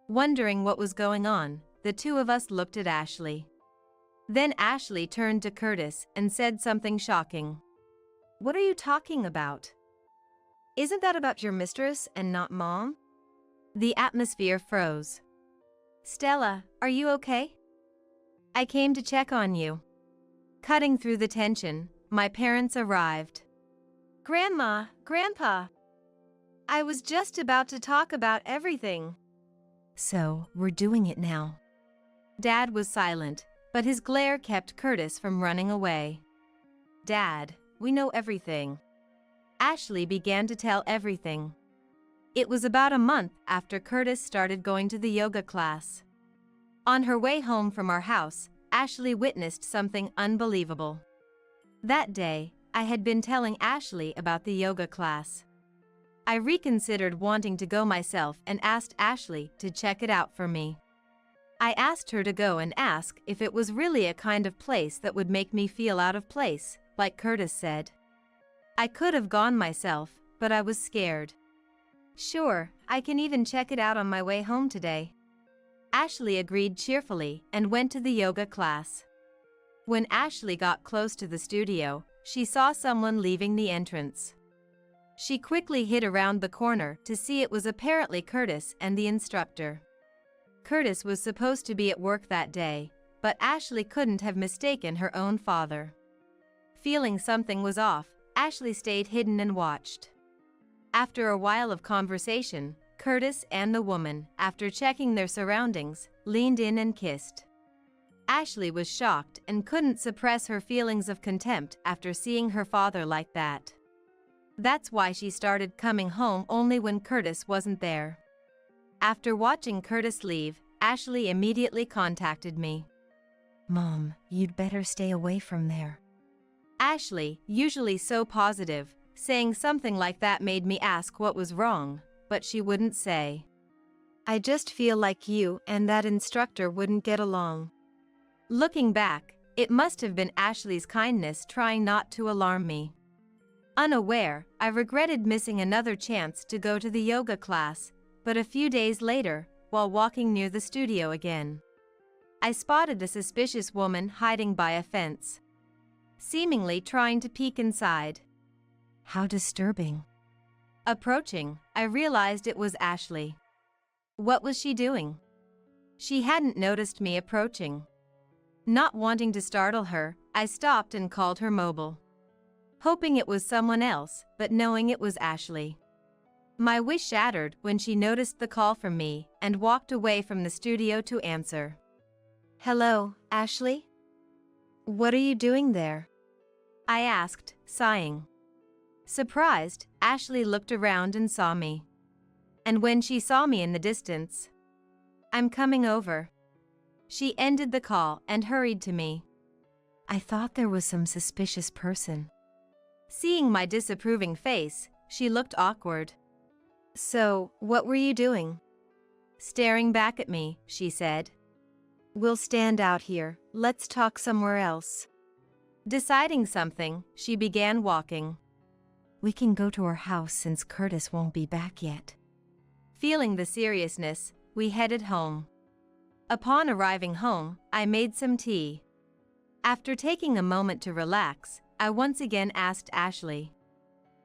Wondering what was going on, the two of us looked at Ashley. Then Ashley turned to Curtis and said something shocking. What are you talking about? Isn't that about your mistress and not Mom? The atmosphere froze. Stella, are you okay? I came to check on you. Cutting through the tension, my parents arrived. Grandma, Grandpa. I was just about to talk about everything. So, we're doing it now. Dad was silent, but his glare kept Curtis from running away. Dad, we know everything. Ashley began to tell everything. It was about a month after Curtis started going to the yoga class. On her way home from our house, Ashley witnessed something unbelievable. That day, I had been telling Ashley about the yoga class. I reconsidered wanting to go myself and asked Ashley to check it out for me. I asked her to go and ask if it was really a kind of place that would make me feel out of place, like Curtis said. I could have gone myself, but I was scared. Sure, I can even check it out on my way home today. Ashley agreed cheerfully and went to the yoga class. When Ashley got close to the studio, she saw someone leaving the entrance. She quickly hid around the corner to see it was apparently Curtis and the instructor. Curtis was supposed to be at work that day, but Ashley couldn't have mistaken her own father. Feeling something was off, Ashley stayed hidden and watched. After a while of conversation, Curtis and the woman, after checking their surroundings, leaned in and kissed. Ashley was shocked and couldn't suppress her feelings of contempt after seeing her father like that. That's why she started coming home only when Curtis wasn't there. After watching Curtis leave, Ashley immediately contacted me. Mom, you'd better stay away from there. Ashley, usually so positive, saying something like that made me ask what was wrong, but she wouldn't say. I just feel like you and that instructor wouldn't get along. Looking back, it must have been Ashley's kindness trying not to alarm me. Unaware, I regretted missing another chance to go to the yoga class, but a few days later, while walking near the studio again, I spotted a suspicious woman hiding by a fence, seemingly trying to peek inside. How disturbing. Approaching, I realized it was Ashley. What was she doing? She hadn't noticed me approaching. Not wanting to startle her, I stopped and called her mobile. hoping it was someone else, but knowing it was Ashley. My wish shattered when she noticed the call from me and walked away from the studio to answer. Hello, Ashley? What are you doing there? I asked, sighing. Surprised, Ashley looked around and saw me. And when she saw me in the distance, I'm coming over. She ended the call and hurried to me. I thought there was some suspicious person. Seeing my disapproving face, she looked awkward. So, what were you doing? Staring back at me, she said. We'll stand out here. Let's talk somewhere else. Deciding something, she began walking. We can go to her house since Curtis won't be back yet. Feeling the seriousness, we headed home. Upon arriving home, I made some tea. After taking a moment to relax, I once again asked Ashley.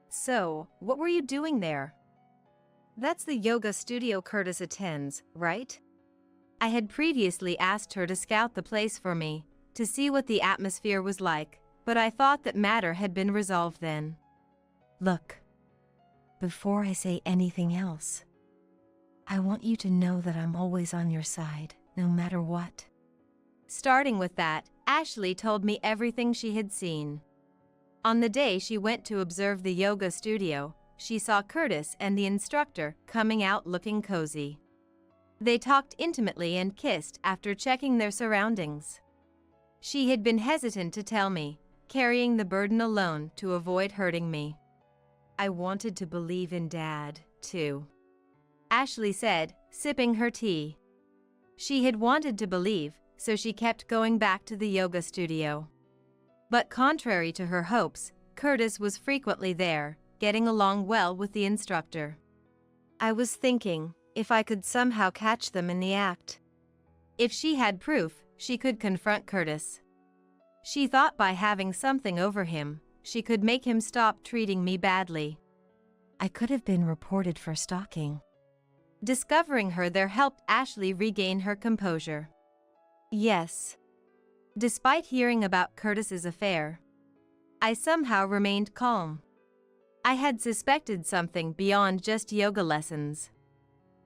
So, what were you doing there? That's the yoga studio Curtis attends, right? I had previously asked her to scout the place for me, to see what the atmosphere was like, but I thought that matter had been resolved then. Look, before I say anything else, I want you to know that I'm always on your side, no matter what. Starting with that, Ashley told me everything she had seen. On the day she went to observe the yoga studio, she saw Curtis and the instructor coming out looking cozy. They talked intimately and kissed after checking their surroundings. She had been hesitant to tell me, carrying the burden alone to avoid hurting me. I wanted to believe in Dad, too. Ashley said, sipping her tea. She had wanted to believe, so she kept going back to the yoga studio. But contrary to her hopes, Curtis was frequently there, getting along well with the instructor. I was thinking, if I could somehow catch them in the act. If she had proof, she could confront Curtis. She thought by having something over him, she could make him stop treating me badly. I could have been reported for stalking. Discovering her there helped Ashley regain her composure. Yes. Despite hearing about Curtis's affair, I somehow remained calm. I had suspected something beyond just yoga lessons.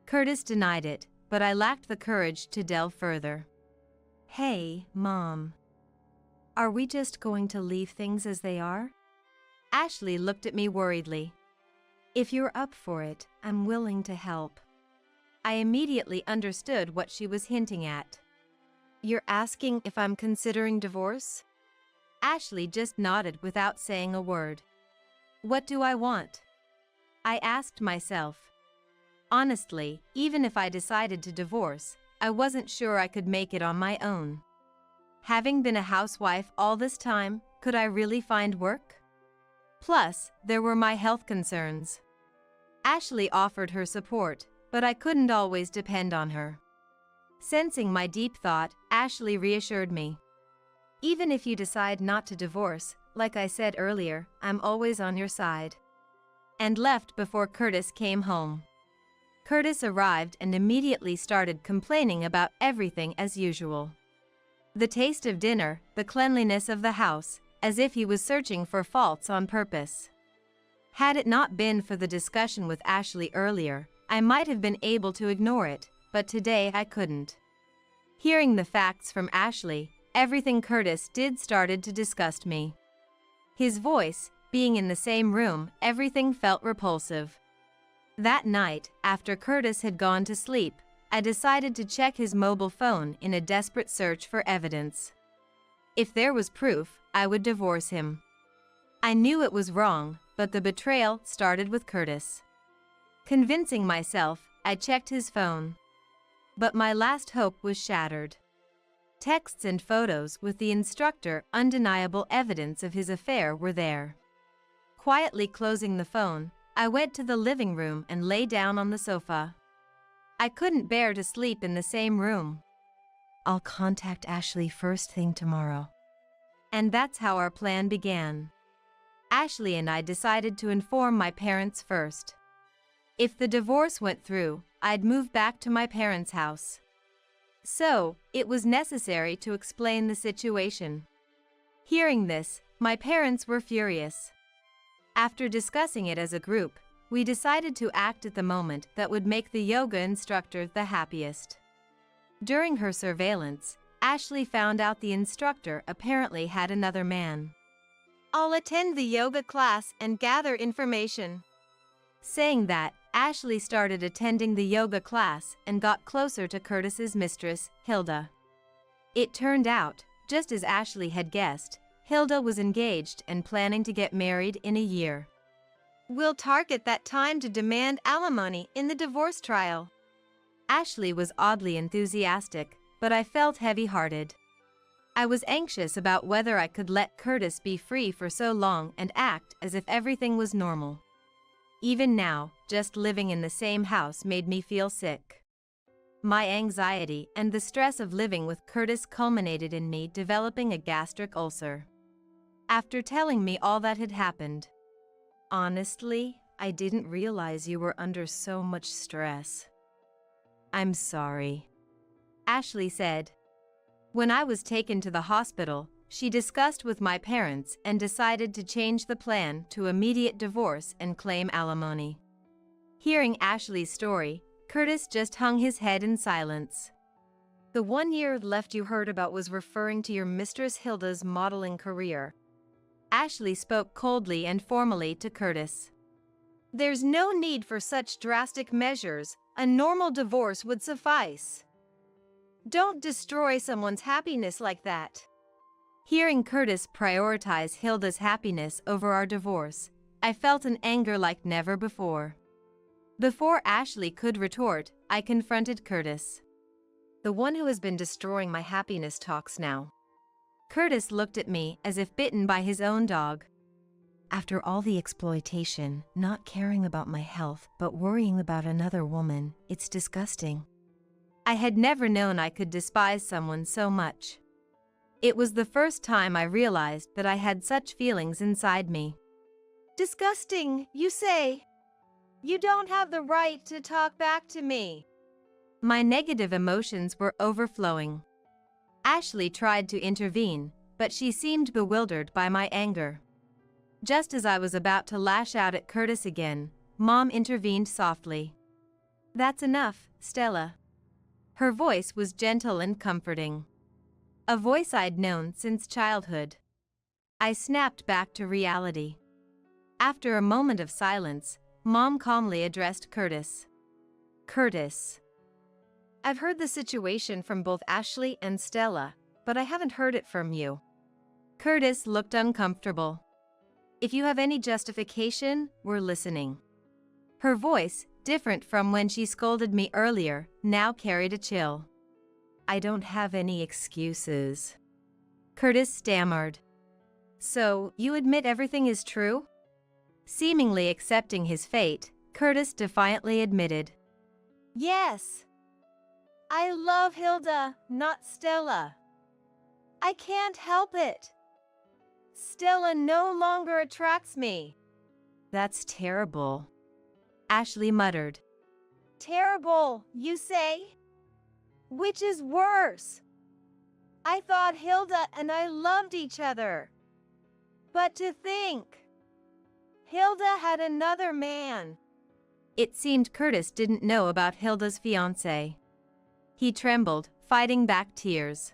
Curtis denied it, but I lacked the courage to delve further. Hey, Mom. Are we just going to leave things as they are? Ashley looked at me worriedly. If you're up for it, I'm willing to help. I immediately understood what she was hinting at. You're asking if I'm considering divorce? Ashley just nodded without saying a word. What do I want? I asked myself. Honestly, even if I decided to divorce, I wasn't sure I could make it on my own. Having been a housewife all this time, could I really find work? Plus, there were my health concerns. Ashley offered her support, but I couldn't always depend on her. Sensing my deep thought, Ashley reassured me. Even if you decide not to divorce, like I said earlier, I'm always on your side. And left before Curtis came home. Curtis arrived and immediately started complaining about everything as usual. The taste of dinner, the cleanliness of the house, as if he was searching for faults on purpose. Had it not been for the discussion with Ashley earlier, I might have been able to ignore it, but today I couldn't. Hearing the facts from Ashley, everything Curtis did started to disgust me. His voice, being in the same room, everything felt repulsive. That night, after Curtis had gone to sleep, I decided to check his mobile phone in a desperate search for evidence. If there was proof, I would divorce him. I knew it was wrong, but the betrayal started with Curtis. Convincing myself, I checked his phone. But my last hope was shattered. Texts and photos with the instructor, undeniable evidence of his affair, were there. Quietly closing the phone, I went to the living room and lay down on the sofa. I couldn't bear to sleep in the same room. I'll contact Ashley first thing tomorrow. And that's how our plan began. Ashley and I decided to inform my parents first. If the divorce went through, I'd move back to my parents' house. So, it was necessary to explain the situation. Hearing this, my parents were furious. After discussing it as a group, we decided to act at the moment that would make the yoga instructor the happiest. During her surveillance, Ashley found out the instructor apparently had another man. I'll attend the yoga class and gather information. Saying that, Ashley started attending the yoga class and got closer to Curtis's mistress, Hilda. It turned out, just as Ashley had guessed, Hilda was engaged and planning to get married in a year. We'll target that time to demand alimony in the divorce trial. Ashley was oddly enthusiastic, but I felt heavy-hearted. I was anxious about whether I could let Curtis be free for so long and act as if everything was normal. Even now, just living in the same house made me feel sick. My anxiety and the stress of living with Curtis culminated in me developing a gastric ulcer. After telling me all that had happened, honestly, I didn't realize you were under so much stress. I'm sorry, Ashley said. When I was taken to the hospital, she discussed with my parents and decided to change the plan to immediate divorce and claim alimony. Hearing Ashley's story, Curtis just hung his head in silence. The 1 year left you heard about was referring to your mistress Hilda's modeling career. Ashley spoke coldly and formally to Curtis. There's no need for such drastic measures. A normal divorce would suffice. Don't destroy someone's happiness like that. Hearing Curtis prioritize Hilda's happiness over our divorce, I felt an anger like never before. Before Ashley could retort, I confronted Curtis. The one who has been destroying my happiness talks now. Curtis looked at me as if bitten by his own dog. After all the exploitation, not caring about my health but worrying about another woman, it's disgusting. I had never known I could despise someone so much. It was the first time I realized that I had such feelings inside me. Disgusting, you say? You don't have the right to talk back to me. My negative emotions were overflowing. Ashley tried to intervene, but she seemed bewildered by my anger. Just as I was about to lash out at Curtis again, Mom intervened softly. That's enough, Stella. Her voice was gentle and comforting. A voice I'd known since childhood. I snapped back to reality. After a moment of silence, Mom calmly addressed Curtis. Curtis. I've heard the situation from both Ashley and Stella, but I haven't heard it from you. Curtis looked uncomfortable. If you have any justification, we're listening. Her voice, different from when she scolded me earlier, now carried a chill. I don't have any excuses. Curtis stammered. So, you admit everything is true? Seemingly accepting his fate, Curtis defiantly admitted. Yes. I love Hilda, not Stella. I can't help it. Stella no longer attracts me. That's terrible. Ashley muttered. Terrible, you say? Which is worse? I thought Hilda and I loved each other. But to think, Hilda had another man. It seemed Curtis didn't know about Hilda's fiancé. He trembled, fighting back tears.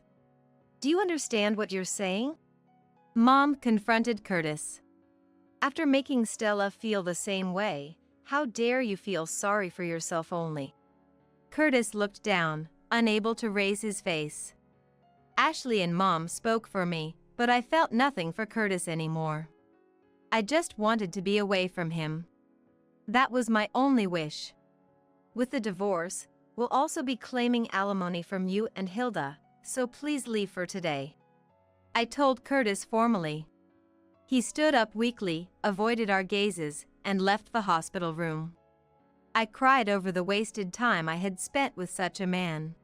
Do you understand what you're saying? Mom confronted Curtis. After making Stella feel the same way, how dare you feel sorry for yourself only? Curtis looked down, unable to raise his face. Ashley and Mom spoke for me, but I felt nothing for Curtis anymore. I just wanted to be away from him. That was my only wish. With the divorce, we'll also be claiming alimony from you and Hilda, so please leave for today. I told Curtis formally. He stood up weakly, avoided our gazes, and left the hospital room. I cried over the wasted time I had spent with such a man.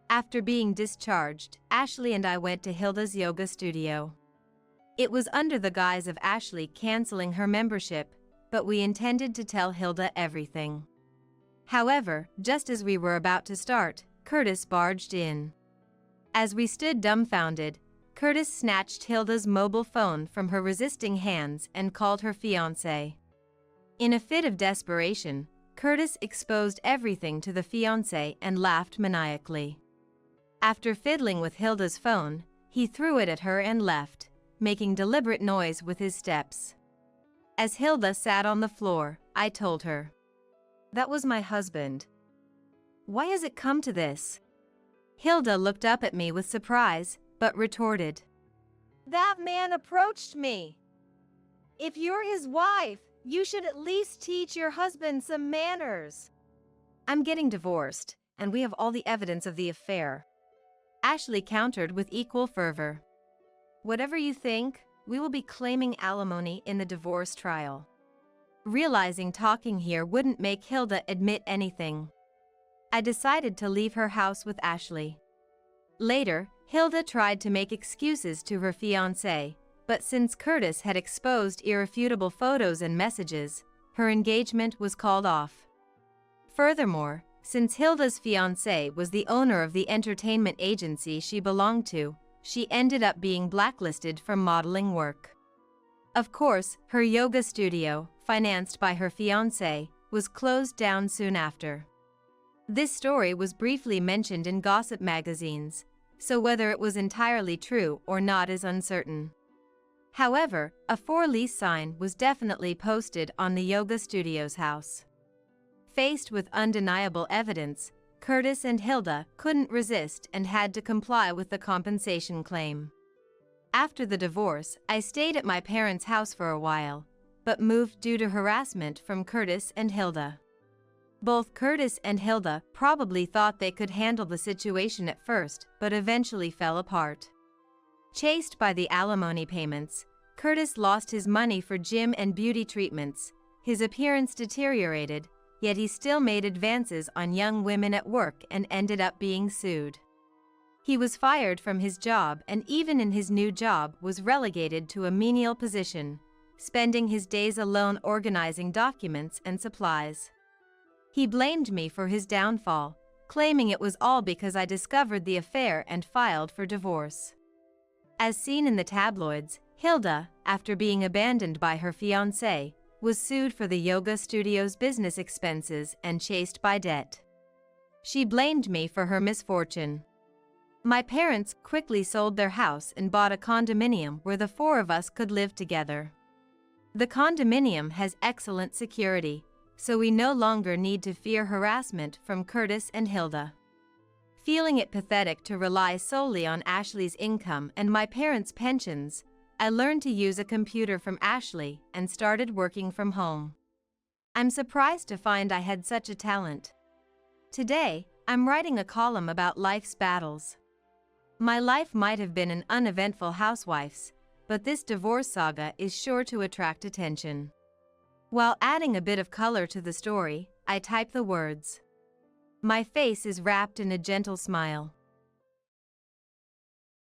After being discharged, Ashley and I went to Hilda's yoga studio. It was under the guise of Ashley canceling her membership, but we intended to tell Hilda everything. However, just as we were about to start, Curtis barged in. As we stood dumbfounded, Curtis snatched Hilda's mobile phone from her resisting hands and called her fiancé. In a fit of desperation, Curtis exposed everything to the fiancé and laughed maniacally. After fiddling with Hilda's phone, he threw it at her and left, making deliberate noise with his steps. As Hilda sat on the floor, I told her, "That was my husband. Why has it come to this?" Hilda looked up at me with surprise, but retorted, "That man approached me. If you're his wife, you should at least teach your husband some manners." "I'm getting divorced, and we have all the evidence of the affair," Ashley countered with equal fervor. "Whatever you think, we will be claiming alimony in the divorce trial." Realizing talking here wouldn't make Hilda admit anything, I decided to leave her house with Ashley. Later, Hilda tried to make excuses to her fiancé, but since Curtis had exposed irrefutable photos and messages, her engagement was called off. Furthermore, since Hilda's fiancé was the owner of the entertainment agency she belonged to, she ended up being blacklisted from modeling work. Of course, her yoga studio, financed by her fiancé, was closed down soon after. This story was briefly mentioned in gossip magazines, so whether it was entirely true or not is uncertain. However, a for-lease sign was definitely posted on the yoga studio's house. Faced with undeniable evidence, Curtis and Hilda couldn't resist and had to comply with the compensation claim. After the divorce, I stayed at my parents' house for a while, but moved due to harassment from Curtis and Hilda. Both Curtis and Hilda probably thought they could handle the situation at first, but eventually fell apart. Chased by the alimony payments, Curtis lost his money for gym and beauty treatments, his appearance deteriorated, yet he still made advances on young women at work and ended up being sued. He was fired from his job and even in his new job was relegated to a menial position, spending his days alone organizing documents and supplies. He blamed me for his downfall, claiming it was all because I discovered the affair and filed for divorce. As seen in the tabloids, Hilda, after being abandoned by her fiancé, was sued for the yoga studio's business expenses and chased by debt. She blamed me for her misfortune. My parents quickly sold their house and bought a condominium where the four of us could live together. The condominium has excellent security, so we no longer need to fear harassment from Curtis and Hilda. Feeling it pathetic to rely solely on Ashley's income and my parents' pensions, I learned to use a computer from Ashley and started working from home. I'm surprised to find I had such a talent. Today, I'm writing a column about life's battles. My life might have been an uneventful housewife's, but this divorce saga is sure to attract attention. While adding a bit of color to the story, I type the words. My face is wrapped in a gentle smile.